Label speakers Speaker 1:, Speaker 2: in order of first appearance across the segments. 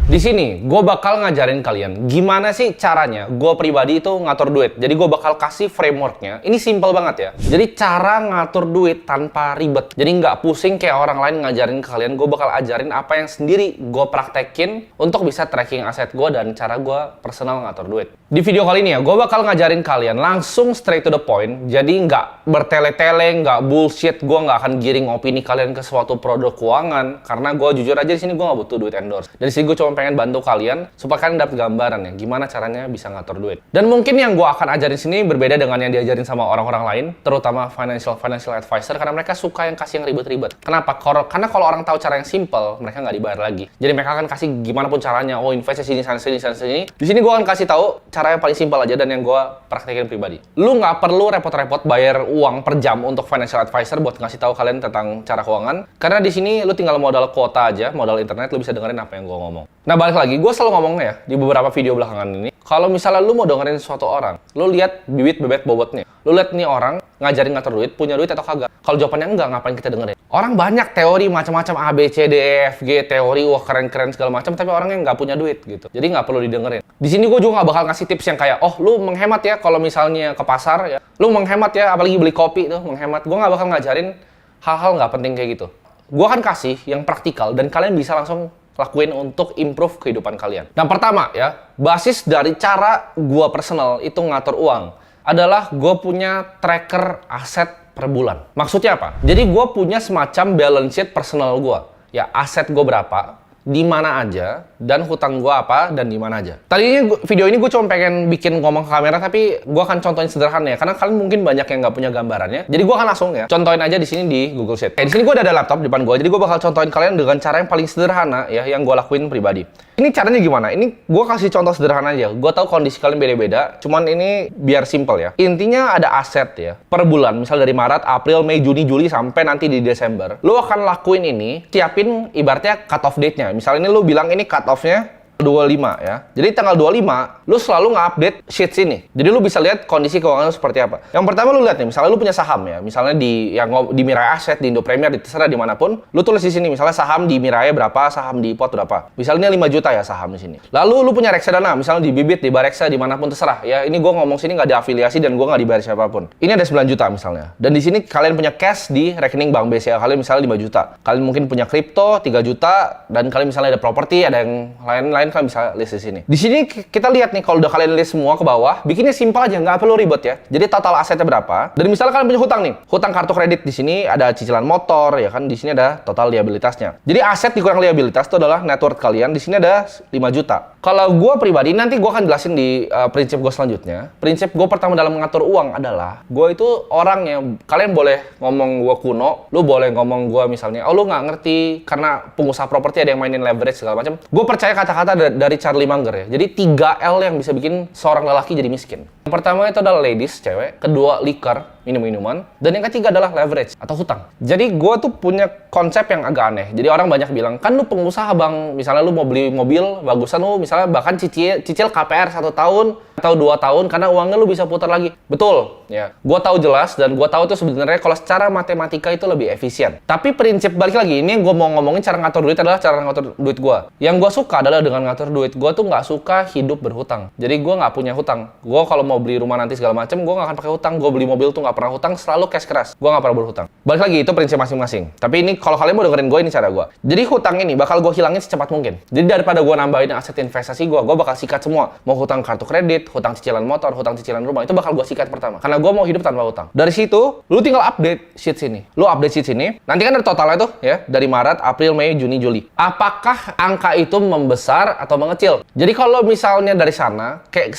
Speaker 1: Di sini, gue bakal ngajarin kalian gimana sih caranya gue pribadi itu ngatur duit. Jadi gue bakal kasih frameworknya. Ini simple banget ya. Jadi cara ngatur duit tanpa ribet. Jadi nggak pusing kayak orang lain ngajarin ke kalian. Gue bakal ajarin apa yang sendiri gue praktekin untuk bisa tracking aset gue dan cara gue personal ngatur duit. Di video kali ini ya, gue bakal ngajarin kalian langsung straight to the point. Jadi nggak bertele-tele, nggak bullshit. Gue nggak akan giring opini kalian ke suatu produk keuangan. Karena gue jujur aja di sini gue nggak butuh duit endorse. Dan di sini gue cuma pengen bantu kalian supaya kalian dapat gambaran ya gimana caranya bisa ngatur duit. Dan mungkin yang gue akan ajarin sini berbeda dengan yang diajarin sama orang-orang lain, terutama financial advisor, karena mereka suka yang kasih yang ribet-ribet. Kenapa? Karena kalau orang tahu cara yang simple, mereka nggak dibayar lagi. Jadi mereka akan kasih gimana pun caranya. Oh, investasi sini sana sini sana sini. Di sini gue akan kasih tahu cara yang paling simpel aja dan yang gue praktekin pribadi. Lu nggak perlu repot-repot bayar uang per jam untuk financial advisor buat ngasih tahu kalian tentang cara keuangan. Karena di sini lu tinggal modal kuota aja, modal internet, lu bisa dengerin apa yang gue ngomong. Nah, balik lagi, gue selalu ngomongnya ya, di beberapa video belakangan ini, kalau misalnya lu mau dengerin suatu orang, lu lihat bibit bebet bobotnya. Lu lihat nih orang ngajarin ngatur duit, punya duit atau kagak. Kalau jawabannya enggak, ngapain kita dengerin? Orang banyak teori macam-macam A, B, C, D, E, F, G, teori, wah keren-keren segala macam, tapi orangnya nggak punya duit gitu. Jadi nggak perlu didengerin. Di sini gue juga nggak bakal ngasih tips yang kayak, oh lu menghemat ya kalau misalnya ke pasar ya. Lu menghemat ya, apalagi beli kopi tuh, menghemat. Gue nggak bakal ngajarin hal-hal nggak penting kayak gitu. Gue akan kasih yang praktikal dan kalian bisa langsung lakuin untuk improve kehidupan kalian. Yang pertama ya, basis dari cara gue personal itu ngatur uang adalah gue punya tracker aset per bulan. Maksudnya apa? Jadi gue punya semacam balance sheet personal gue. Ya, aset gue berapa, di mana aja, dan hutang gue apa, dan di mana aja. Tadinya video ini gue cuma pengen bikin ngomong ke kamera, tapi gue akan contohin sederhana ya, karena kalian mungkin banyak yang nggak punya gambarannya. Jadi gue akan langsung ya, contohin aja di sini di Google Sheet. Di sini gue udah ada laptop di depan gue, jadi gue bakal contohin kalian dengan cara yang paling sederhana ya, yang gue lakuin pribadi. Ini caranya gimana? Ini gue kasih contoh sederhana aja. Gue tahu kondisi kalian beda-beda, cuman ini biar simple ya. Intinya ada aset ya, per bulan, misal dari Maret, April, Mei, Juni, Juli, sampai nanti di Desember. Lo akan lakuin ini, siapin ibaratnya cut off date-nya. Misalnya ini lo bilang ini cut off-nya 25 ya. Jadi tanggal 25 lu selalu nge-update sheets ini. Jadi lu bisa lihat kondisi keuangan lu seperti apa. Yang pertama lu lihat nih, misalnya lu punya saham ya. Misalnya di Mirai Aset, di Indo Premier, di terserah dimanapun. Lu tulis di sini misalnya saham di Mirai berapa, saham di Pot berapa. Misalnya 5 juta ya saham di sini. Lalu lu punya reksadana, misalnya di Bibit, di Bareksa, dimanapun terserah ya. Ini gua ngomong sini nggak diafiliasi dan gua nggak dibayar siapapun. Ini ada 9 juta misalnya. Dan di sini kalian punya cash di rekening Bank BCA kalian misalnya 5 juta. Kalian mungkin punya kripto 3 juta dan kalian misalnya ada properti, ada yang lain-lain kalian bisa list di sini. Di sini kita lihat nih kalau udah kalian list semua ke bawah, bikinnya simpel aja, nggak perlu ribet ya. Jadi total asetnya berapa? Dan misalnya kalian punya hutang nih, hutang kartu kredit di sini ada cicilan motor ya kan, di sini ada total liabilitasnya. Jadi aset dikurang liabilitas itu adalah net worth kalian. Di sini ada 5 juta. Kalau gue pribadi nanti gue akan jelasin di prinsip gue selanjutnya. Prinsip gue pertama dalam mengatur uang adalah gue itu orang yang kalian boleh ngomong gue kuno, lu boleh ngomong gue misalnya, oh lu nggak ngerti karena pengusaha properti ada yang mainin leverage segala macam. Gue percaya kata-kata dari Charlie Munger ya. Jadi 3L yang bisa bikin seorang lelaki jadi miskin. Yang pertama itu adalah ladies, cewek. Kedua, liquor, minum-minuman. Dan yang ketiga adalah leverage atau hutang. Jadi gue tuh punya konsep yang agak aneh. Jadi orang banyak bilang, kan lu pengusaha bang, misalnya lu mau beli mobil, bagusan lu misalnya bahkan cicil KPR 1 tahun atau 2 tahun karena uangnya lu bisa putar lagi. Betul, ya. Gue tahu jelas dan gue tahu tuh sebenarnya kalau secara matematika itu lebih efisien. Tapi prinsip balik lagi, ini yang gue mau ngomongin cara ngatur duit adalah cara ngatur duit gue. Yang gue suka adalah dengan ngatur duit, gue tuh nggak suka hidup berhutang. Jadi gue nggak punya hutang. Gue kalau mau beli rumah nanti segala macem, gue nggak akan pakai hutang. Gue beli mobil tuh nggak pernah hutang, selalu cash keras. Gue nggak pernah berhutang. Balik lagi, itu prinsip masing-masing. Tapi ini kalau kalian mau dengerin gue, ini cara gue. Jadi hutang ini bakal gue hilangin secepat mungkin. Jadi daripada gue nambahin aset investasi gue bakal sikat semua. Mau hutang kartu kredit, hutang cicilan motor, hutang cicilan rumah, itu bakal gue sikat pertama. Karena gue mau hidup tanpa hutang. Dari situ, lu tinggal update sheet sini. Lu update sheet sini, nanti kan ada totalnya tuh ya, dari Maret, April, Mei, Juni, Juli. Apakah angka itu membesar atau mengecil? Jadi kalau misalnya dari sana, kayak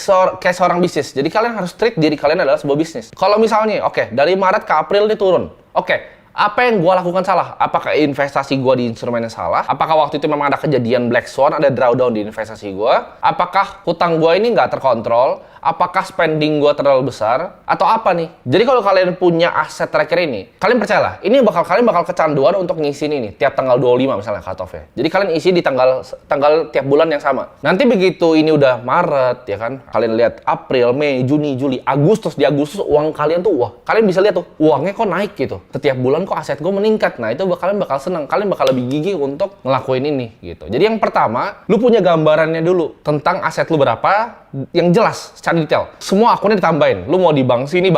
Speaker 1: seorang bisnis, jadi kalian harus treat diri kalian adalah sebuah bisnis. Kalau misalnya, oke, dari Maret ke April ini turun. Oke, apa yang gue lakukan salah? Apakah investasi gue di instrumennya salah? Apakah waktu itu memang ada kejadian black swan, ada drawdown di investasi gue? Apakah hutang gue ini nggak terkontrol? Apakah spending gue terlalu besar? Atau apa nih? Jadi kalau kalian punya aset tracker ini, kalian percayalah, ini kalian bakal kecanduan untuk ngisi ini tiap tanggal 25 misalnya cut off ya. Jadi kalian isi di tanggal tiap bulan yang sama. Nanti begitu ini udah Maret ya kan, kalian lihat April, Mei, Juni, Juli, Agustus. Di Agustus uang kalian tuh, wah, kalian bisa lihat tuh, uangnya kok naik gitu. Setiap bulan kok aset gue meningkat. Nah, itu kalian bakal senang, kalian bakal lebih gigih untuk ngelakuin ini gitu. Jadi yang pertama, lu punya gambarannya dulu tentang aset lu berapa yang jelas secara detail. Semua akunnya ditambahin. Lu mau di bank sini,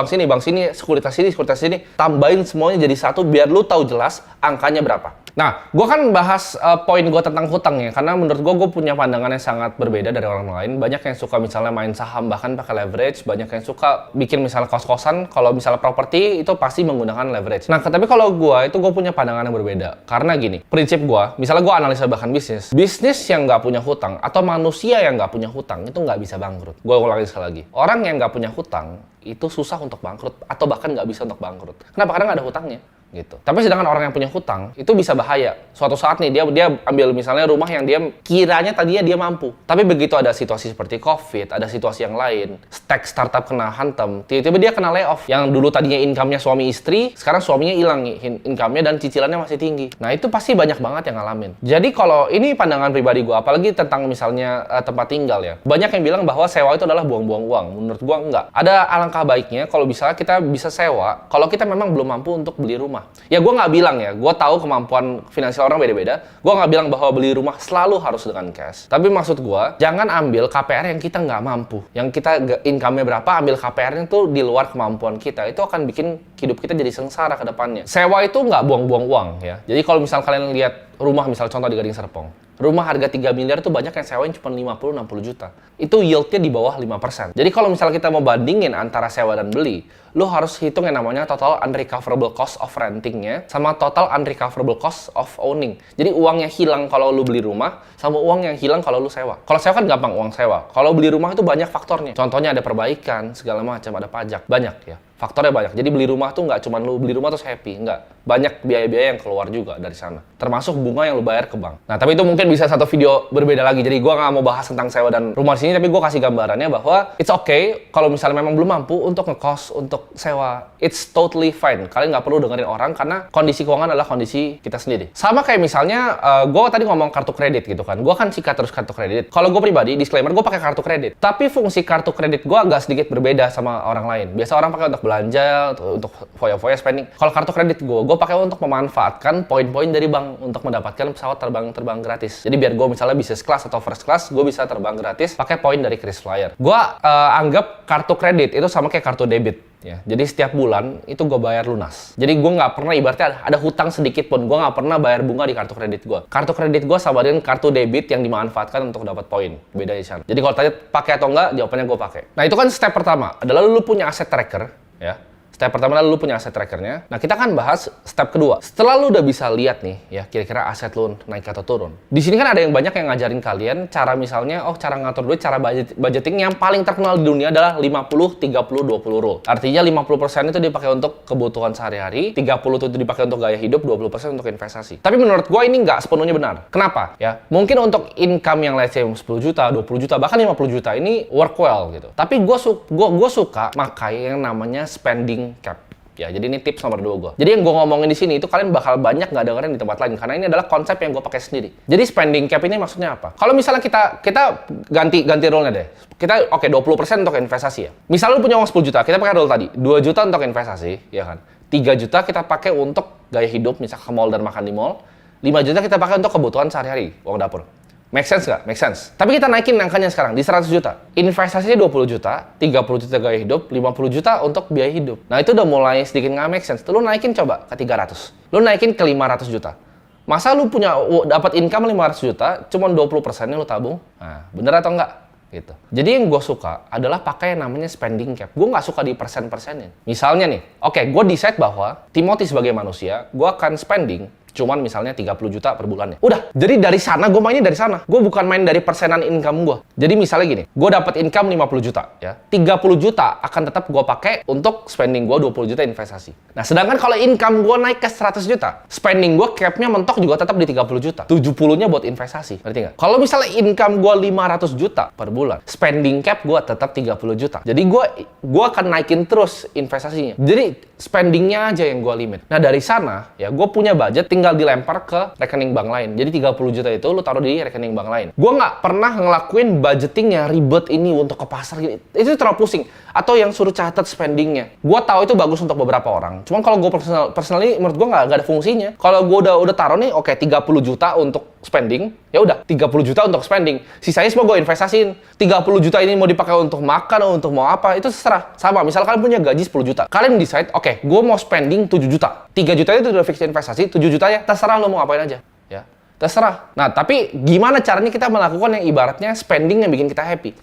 Speaker 1: sekuritas sini, tambahin semuanya jadi satu biar lu tahu jelas angkanya berapa. Nah, gue kan bahas poin gue tentang hutang ya, karena menurut gue punya pandangan yang sangat berbeda dari orang lain. Banyak yang suka misalnya main saham bahkan pakai leverage, banyak yang suka bikin misalnya kos-kosan, kalau misalnya properti itu pasti menggunakan leverage. Nah, tapi kalau gue punya pandangan yang berbeda. Karena gini, prinsip gue, misalnya gue analisa bahkan bisnis yang nggak punya hutang atau manusia yang nggak punya hutang itu nggak bisa bangkrut. Gue ulangin sekali lagi, orang yang nggak punya hutang itu susah untuk bangkrut atau bahkan nggak bisa untuk bangkrut. Kenapa? Karena nggak ada hutangnya. Gitu. Tapi sedangkan orang yang punya hutang itu bisa bahaya. Suatu saat nih dia ambil misalnya rumah yang dia kiranya tadinya dia mampu. Tapi begitu ada situasi seperti COVID, ada situasi yang lain, startup kena hantam, tiba-tiba dia kena layoff. Yang dulu tadinya income-nya suami istri, sekarang suaminya hilang income-nya dan cicilannya masih tinggi. Nah, itu pasti banyak banget yang ngalamin. Jadi kalau ini pandangan pribadi gue, apalagi tentang misalnya tempat tinggal ya. Banyak yang bilang bahwa sewa itu adalah buang-buang uang. Menurut gue enggak. Ada alangkah baiknya kalau bisa kita bisa sewa kalau kita memang belum mampu untuk beli rumah. Ya gue nggak bilang ya, gue tahu kemampuan finansial orang beda-beda. Gue nggak bilang bahwa beli rumah selalu harus dengan cash. Tapi maksud gue, jangan ambil KPR yang kita nggak mampu. Yang kita income-nya berapa, ambil KPR-nya tuh di luar kemampuan kita. Itu akan bikin hidup kita jadi sengsara ke depannya. Sewa itu nggak buang-buang uang ya. Jadi kalau misal kalian lihat rumah, misal contoh di Gading Serpong, rumah harga 3 miliar itu banyak yang sewain cuma 50-60 juta. Itu yield-nya di bawah 5%. Jadi kalau misalnya kita mau bandingin antara sewa dan beli, lo harus hitung yang namanya total unrecoverable cost of renting-nya sama total unrecoverable cost of owning. Jadi uang yang hilang kalau lo beli rumah sama uang yang hilang kalau lo sewa. Kalau sewa kan gampang, uang sewa. Kalau beli rumah itu banyak faktornya. Contohnya ada perbaikan, segala macam, ada pajak. Banyak ya. Faktornya banyak. Jadi beli rumah tuh nggak cuma lu beli rumah terus happy. Nggak. Banyak biaya-biaya yang keluar juga dari sana. Termasuk bunga yang lu bayar ke bank. Nah, tapi itu mungkin bisa satu video berbeda lagi. Jadi gue nggak mau bahas tentang sewa dan rumah di sini, tapi gue kasih gambarannya bahwa it's okay kalau misalnya memang belum mampu untuk ngekos, untuk sewa. It's totally fine. Kalian nggak perlu dengerin orang karena kondisi keuangan adalah kondisi kita sendiri. Sama kayak misalnya gue tadi ngomong kartu kredit gitu kan. Gue kan sikat terus kartu kredit. Kalau gue pribadi, disclaimer, gue pakai kartu kredit. Tapi fungsi kartu kredit gue agak sedikit berbeda sama orang lain. Biasa orang pakai untuk belanja, untuk foya-foya spending. Kalau kartu kredit gue pakai untuk memanfaatkan poin-poin dari bank untuk mendapatkan pesawat terbang gratis. Jadi biar gue misalnya business class atau first class, gue bisa terbang gratis pakai poin dari KrisFlyer. Gue anggap kartu kredit itu sama kayak kartu debit. Ya, jadi setiap bulan itu gue bayar lunas. Jadi gue nggak pernah, ibaratnya ada hutang sedikit pun, gue nggak pernah bayar bunga di kartu kredit gue. Kartu kredit gue sama dengan kartu debit yang dimanfaatkan untuk dapat poin. Beda di sana. Jadi kalau tanya pakai atau enggak, jawabannya gue pakai. Nah, itu kan step pertama adalah lu punya aset tracker, ya. Step pertama lu punya aset trackernya. Nah, kita kan bahas step kedua. Setelah lu udah bisa lihat nih, ya kira-kira aset lu naik atau turun. Di sini kan ada yang banyak yang ngajarin kalian cara misalnya, cara ngatur duit, cara budgeting yang paling terkenal di dunia adalah 50-30-20 rule. Artinya 50% itu dipakai untuk kebutuhan sehari-hari, 30% itu dipakai untuk gaya hidup, 20% untuk investasi. Tapi menurut gua ini nggak sepenuhnya benar. Kenapa? Ya, mungkin untuk income yang let's say 10 juta, 20 juta, bahkan 50 juta ini work well gitu. Tapi gua suka pakai yang namanya spending cap. Ya, jadi ini tips nomor 2 gue. Jadi yang gue ngomongin di sini itu kalian bakal banyak nggak dengerin di tempat lain karena ini adalah konsep yang gue pakai sendiri. Jadi spending cap ini maksudnya apa? Kalau misalnya kita ganti rule-nya deh. Kita 20% untuk investasi ya. Misalnya lu punya uang 10 juta, kita pakai rule tadi. 2 juta untuk investasi, ya kan? 3 juta kita pakai untuk gaya hidup, misal ke mall dan makan di mall. 5 juta kita pakai untuk kebutuhan sehari-hari, uang dapur. Make sense nggak? Make sense. Tapi kita naikin angkanya sekarang di 100 juta. Investasinya 20 juta, 30 juta gaya hidup, 50 juta untuk biaya hidup. Nah, itu udah mulai sedikit nggak make sense. Lu naikin coba ke 300. Lu naikin ke 500 juta. Masa lu punya dapat income 500 juta, cuma 20%-nya lu tabung? Nah, bener atau enggak? Gitu. Jadi yang gue suka adalah pakai yang namanya spending cap. Gue nggak suka di persen-persenin. Misalnya nih, gue decide bahwa Timothy sebagai manusia, gue akan spending cuman misalnya 30 juta per bulannya. Udah, jadi dari sana gue mainnya dari sana. Gue bukan main dari persenan income gue. Jadi misalnya gini, gue dapat income 50 juta ya. 30 juta akan tetap gue pakai untuk spending gue 20 juta investasi. Nah, sedangkan kalau income gue naik ke 100 juta, spending gue capnya mentok juga tetap di 30 juta. 70-nya buat investasi. Ngerti nggak? Kalau misalnya income gue 500 juta per bulan, spending cap gue tetap 30 juta. Jadi gue akan naikin terus investasinya. Jadi spendingnya aja yang gue limit. Nah, dari sana ya gue punya budget, tinggal dilempar ke rekening bank lain. Jadi 30 juta itu lu taruh di rekening bank lain. Gue nggak pernah ngelakuin budgeting yang ribet ini untuk ke pasar. Itu terlalu pusing. atau yang suruh catat spendingnya. Gue tahu itu bagus untuk beberapa orang. Cuman kalau gue personally menurut gue nggak ada fungsinya. Kalau gue udah taruh nih, oke, 30 juta untuk spending, ya udah 30 juta untuk spending. Sisanya semua gue investasiin. 30 juta ini mau dipakai untuk makan, untuk mau apa, itu terserah. Sama, misal kalian punya gaji 10 juta. Kalian decide, oke, gue mau spending 7 juta. 3 juta itu udah fix investasi, 7 juta ya terserah lo mau ngapain aja. Ya, terserah. Nah, tapi gimana caranya kita melakukan yang ibaratnya spending yang bikin kita happy?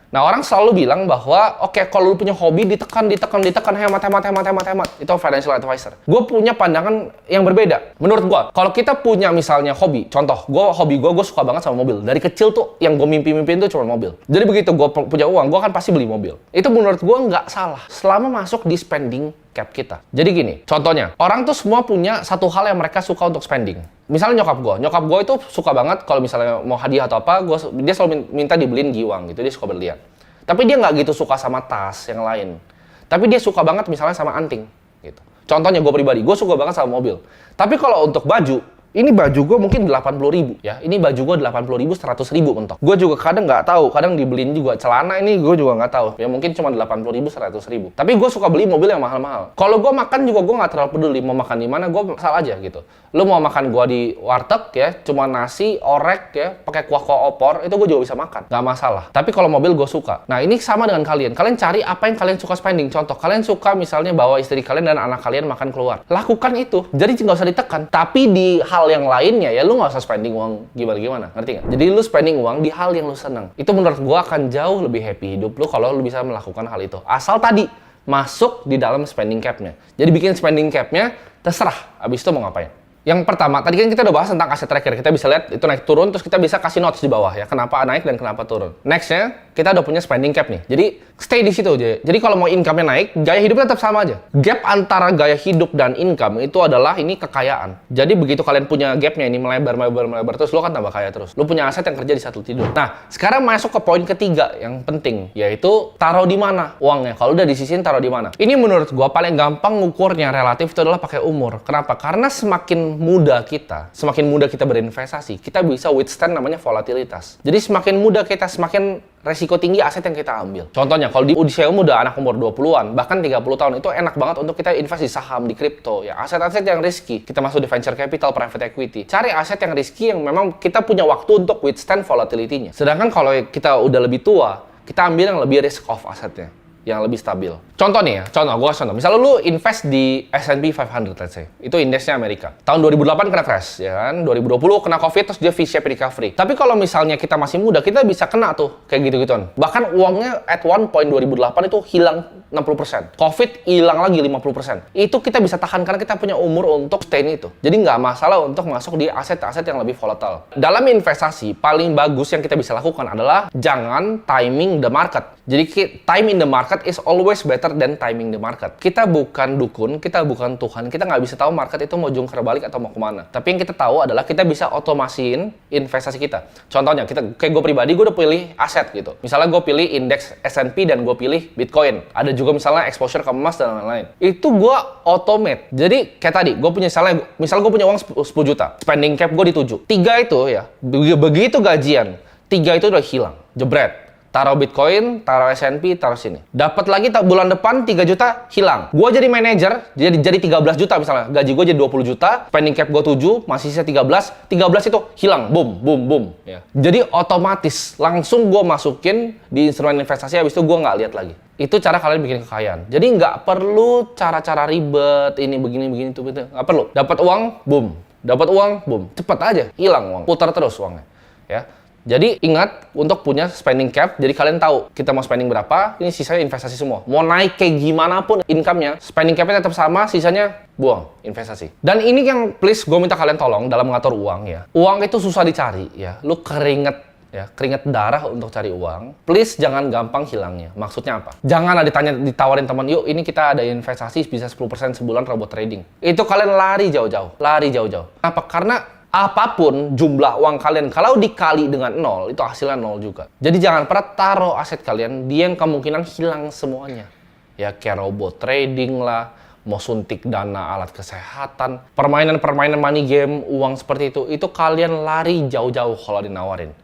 Speaker 1: Nah, orang selalu bilang bahwa, oke, kalau lu punya hobi, ditekan, hemat. Itu financial advisor. Gue punya pandangan yang berbeda. Menurut gue, kalau kita punya misalnya hobi, contoh, hobi gue suka banget sama mobil. Dari kecil tuh, yang gue mimpi-mimpiin tuh cuma mobil. Jadi begitu gue punya uang, gue akan pasti beli mobil. Itu menurut gue nggak salah, selama masuk di spending cap kita. Jadi gini, contohnya, orang tuh semua punya satu hal yang mereka suka untuk spending. Misalnya nyokap gue itu suka banget kalau misalnya mau hadiah atau apa, dia selalu minta dibeliin giwang gitu, dia suka berlian. Tapi dia nggak gitu suka sama tas yang lain. Tapi dia suka banget misalnya sama anting gitu. Contohnya gue pribadi, gue suka banget sama mobil. Tapi kalau untuk baju, ini baju gue mungkin 80.000 ya. Ini baju gue 80.000, 100.000 mentok. Gue juga kadang nggak tahu, kadang dibeliin juga celana ini gue juga nggak tahu. Ya mungkin cuma 80.000, 100.000. Tapi gue suka beli mobil yang mahal-mahal. Kalau gue makan juga gue nggak terlalu peduli mau makan di mana, gue asal aja gitu. Lu mau makan gue di warteg ya, cuma nasi, orek ya, pakai kuah opor, itu gue juga bisa makan, nggak masalah. Tapi kalau mobil gue suka. Nah ini sama dengan kalian. Kalian cari apa yang kalian suka spending. Contoh, kalian suka misalnya bawa istri kalian dan anak kalian makan keluar. Lakukan itu. Jadi nggak usah ditekan. Tapi di hal yang lainnya ya lu nggak usah spending uang gimana, ngerti nggak? Jadi lu spending uang di hal yang lu seneng. Itu menurut gua akan jauh lebih happy hidup lu kalau lu bisa melakukan hal itu. Asal tadi masuk di dalam spending cap-nya. Jadi bikin spending cap-nya terserah. Abis itu mau ngapain? Yang pertama, tadi kan kita udah bahas tentang aset tracker. Kita bisa lihat itu naik turun, terus kita bisa kasih notes di bawah ya. Kenapa naik dan kenapa turun. Next-nya, kita udah punya spending cap nih. Jadi, stay di situ aja. Jadi, kalau mau income-nya naik, gaya hidupnya tetap sama aja. Gap antara gaya hidup dan income itu adalah ini kekayaan. Jadi, begitu kalian punya gap-nya ini melebar, terus lo kan tambah kaya terus. Lo punya aset yang kerja di satu tidur. Nah, sekarang masuk ke poin ketiga yang penting, yaitu taruh di mana uangnya. Kalau udah disisihin, taruh di mana. Ini menurut gua paling gampang ngukurnya relatif itu adalah pakai umur. Kenapa? Karena semakin muda kita berinvestasi, kita bisa withstand namanya volatilitas. Jadi semakin muda kita, semakin resiko tinggi aset yang kita ambil. Contohnya, kalau di usia muda, anak umur 20-an, bahkan 30 tahun, itu enak banget untuk kita invest di saham, di kripto, ya aset-aset yang risky. Kita masuk di venture capital, private equity. Cari aset yang risky yang memang kita punya waktu untuk withstand volatility-nya. Sedangkan kalau kita udah lebih tua, kita ambil yang lebih risk off asetnya, yang lebih stabil. Contoh nih ya, gue contoh. Misalnya lu invest di S&P 500, let's say. Itu indeksnya Amerika. Tahun 2008 kena crash, ya kan? 2020 kena COVID, terus dia V-shape recovery. Tapi kalau misalnya kita masih muda, kita bisa kena tuh, kayak gitu-gituan. Bahkan uangnya at one point 2008 itu hilang 60%. COVID hilang lagi 50%. Itu kita bisa tahan karena kita punya umur untuk stay itu. Jadi nggak masalah untuk masuk di aset-aset yang lebih volatile. Dalam investasi, paling bagus yang kita bisa lakukan adalah jangan timing the market. Jadi time in the market is always better than timing the market. Kita bukan dukun, kita bukan Tuhan, kita nggak bisa tahu market itu mau jungkir balik atau mau kemana. Tapi yang kita tahu adalah kita bisa otomasiin investasi kita. Contohnya, kayak gue pribadi, gue udah pilih aset gitu. Misalnya gue pilih indeks S&P dan gue pilih Bitcoin. Ada juga misalnya exposure ke emas dan lain-lain. Itu gue automate. Jadi kayak tadi, gue punya misalnya gue punya uang 10 juta. Spending cap gue di 7. 3 itu ya, begitu gajian, 3 itu udah hilang. Jebret. Taruh Bitcoin, taruh S&P, taruh sini. Dapat lagi bulan depan 3 juta, hilang. Gue jadi manajer, jadi 13 juta misalnya. Gaji gue jadi 20 juta, spending cap gue 7, masih sisa 13. 13 itu hilang, boom. Ya. Jadi otomatis, langsung gue masukin di instrumen investasi, habis itu gue nggak lihat lagi. Itu cara kalian bikin kekayaan. Jadi nggak perlu cara-cara ribet, ini begini, itu. Nggak perlu. Dapat uang, boom. Dapat uang, boom. Cepet aja, hilang uang. Putar terus uangnya. Ya. Jadi ingat untuk punya spending cap, jadi kalian tahu kita mau spending berapa, ini sisanya investasi semua. Mau naik kayak gimana pun income-nya, spending cap-nya tetap sama, sisanya buang, investasi. Dan ini yang please gue minta kalian tolong dalam mengatur uang ya. Uang itu susah dicari ya, lu keringet darah untuk cari uang. Please jangan gampang hilangnya. Maksudnya apa? Jangan ditawarin teman, yuk ini kita ada investasi bisa 10% sebulan robot trading. Itu kalian lari jauh-jauh. Kenapa? Karena apapun jumlah uang kalian, kalau dikali dengan 0, itu hasilnya 0 juga. Jadi jangan pernah taruh aset kalian di yang kemungkinan hilang semuanya. Ya kayak robot trading lah, mau suntik dana alat kesehatan, permainan money game, uang seperti itu kalian lari jauh-jauh kalau dinawarin.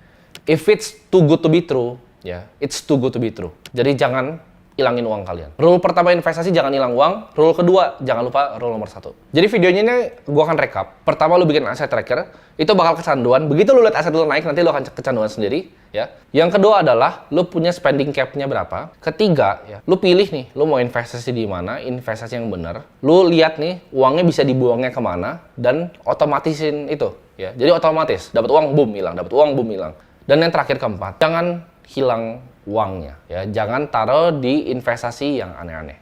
Speaker 1: If it's too good to be true, ya, it's too good to be true. Jadi jangan ilangin uang kalian. Rule pertama investasi, jangan hilang uang. Rule kedua, jangan lupa rule nomor 1. Jadi videonya ini gue akan rekap. Pertama lu bikin aset tracker, itu bakal kecanduan. Begitu lu lihat aset lu naik, nanti lu akan kecanduan sendiri. Ya. Yang kedua adalah lu punya spending cap-nya berapa. Ketiga, ya, lu pilih nih, lu mau investasi di mana, investasi yang benar. Lu lihat nih, uangnya bisa dibuangnya kemana, dan otomatisin itu. Ya. Jadi otomatis, dapat uang, boom, hilang. Dapat uang, boom, hilang. Dan yang terakhir keempat, jangan hilang uangnya, ya. Jangan taruh di investasi yang aneh-aneh.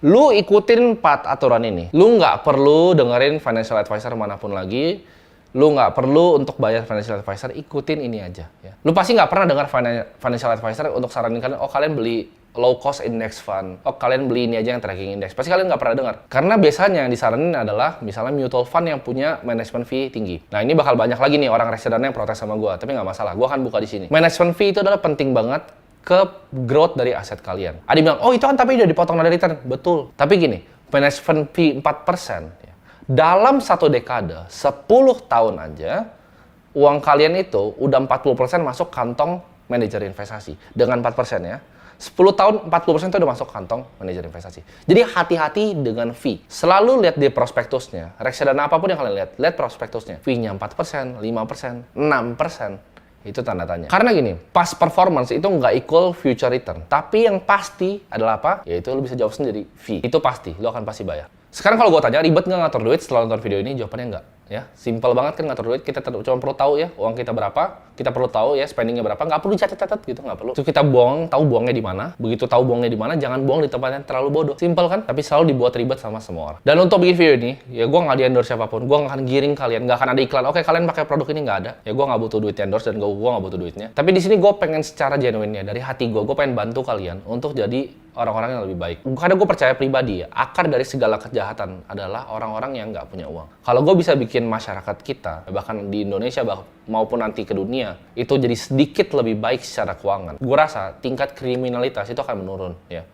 Speaker 1: Lu ikutin 4 aturan ini. Lu nggak perlu dengerin financial advisor manapun lagi. Lu nggak perlu untuk bayar financial advisor, ikutin ini aja. Ya. Lu pasti nggak pernah dengar financial advisor untuk saranin kalian, oh kalian beli low cost index fund, oh kalian beli ini aja yang tracking index. Pasti kalian nggak pernah dengar. Karena biasanya yang disaranin adalah misalnya mutual fund yang punya management fee tinggi. Nah ini bakal banyak lagi nih orang reksadana yang protes sama gua, tapi nggak masalah, gua akan buka di sini. Management fee itu adalah penting banget ke growth dari aset kalian. Ada bilang, oh itu kan tapi udah dipotong dari return. Betul. Tapi gini, management fee 4%. Ya. Dalam 1 dekade, 10 tahun aja, uang kalian itu udah 40% masuk kantong manajer investasi. Dengan 4% ya. 10 tahun, 40% itu udah masuk kantong manajer investasi. Jadi hati-hati dengan fee. Selalu lihat di prospektusnya. Reksadana apapun yang kalian lihat prospektusnya. Fee-nya 4%, 5%, 6%. Itu tanda tanya. Karena gini, past performance itu nggak equal future return. Tapi yang pasti adalah apa? Yaitu lu bisa jawab sendiri, fee. Itu pasti, lu akan pasti bayar. Sekarang kalau gue tanya, ribet nggak ngatur duit setelah nonton video ini? Jawabannya nggak. Ya, simple banget kan ngatur duit. Kita cuma perlu tahu ya uang kita berapa, kita perlu tahu ya spendingnya berapa. Nggak perlu catat-catat gitu, nggak perlu. Terus kita buang, tahu buangnya di mana. Begitu tahu buangnya di mana, jangan buang di tempat yang terlalu bodoh. Simple kan? Tapi selalu dibuat ribet sama semua orang. Dan untuk bikin video ini, ya gue nggak di-endorse siapapun. Gue nggak akan giring kalian, nggak akan ada iklan. Oke, kalian pakai produk ini nggak ada. Ya gue nggak butuh duit endorse dan gue nggak butuh duitnya. Tapi di sini gue pengen secara genuine ya dari hati gue pengen bantu kalian untuk jadi orang-orang yang lebih baik. Karena gue percaya pribadi ya, akar dari segala kejahatan adalah orang-orang yang nggak punya uang. Kalau gue bisa bikin masyarakat kita, bahkan di Indonesia maupun nanti ke dunia, itu jadi sedikit lebih baik secara keuangan. Gue rasa tingkat kriminalitas itu akan menurun ya.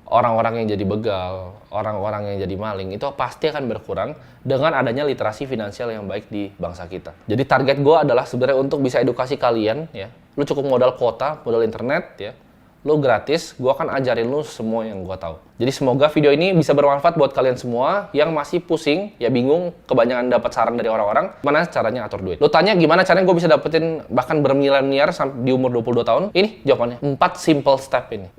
Speaker 1: Orang-orang yang jadi begal, orang-orang yang jadi maling, itu pasti akan berkurang dengan adanya literasi finansial yang baik di bangsa kita. Jadi target gue adalah sebenarnya untuk bisa edukasi kalian ya. Lu cukup modal kuota, modal internet ya. Lu gratis, gue akan ajarin lu semua yang gue tahu. Jadi semoga video ini bisa bermanfaat buat kalian semua yang masih pusing, ya bingung, kebanyakan dapat saran dari orang-orang, mana caranya atur duit. Lu tanya gimana caranya gue bisa dapetin bahkan bermiliar-miliar di umur 22 tahun? Ini jawabannya, 4 simple step ini.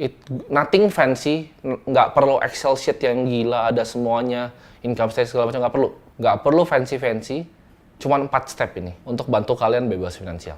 Speaker 1: Nothing fancy, nggak perlu Excel sheet yang gila, ada semuanya, income statement segala macam, nggak perlu. Nggak perlu fancy-fancy, cuma 4 step ini untuk bantu kalian bebas finansial.